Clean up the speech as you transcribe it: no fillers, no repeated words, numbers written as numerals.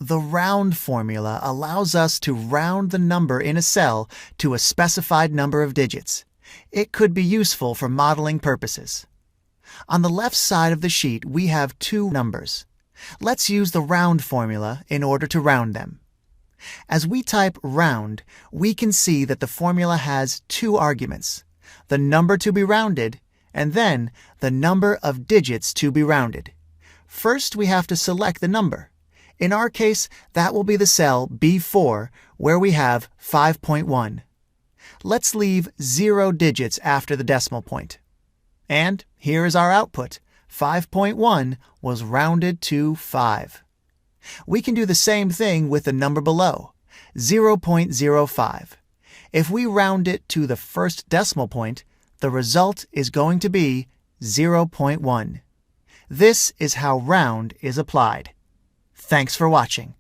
The round formula allows us to round the number in a cell to a specified number of digits. It could be useful for modeling purposes. On the left side of the sheet, we have two numbers. Let's use the round formula in order to round them. As we type round, we can see that the formula has two arguments, the number to be rounded and then the number of digits to be rounded. First, we have to select the number. In our case, that will be the cell B4, where we have 5.1. Let's leave 0 digits after the decimal point. And here is our output. 5.1 was rounded to 5. We can do the same thing with the number below, 0.05. If we round it to the first decimal point, the result is going to be 0.1. This is how round is applied. Thanks for watching.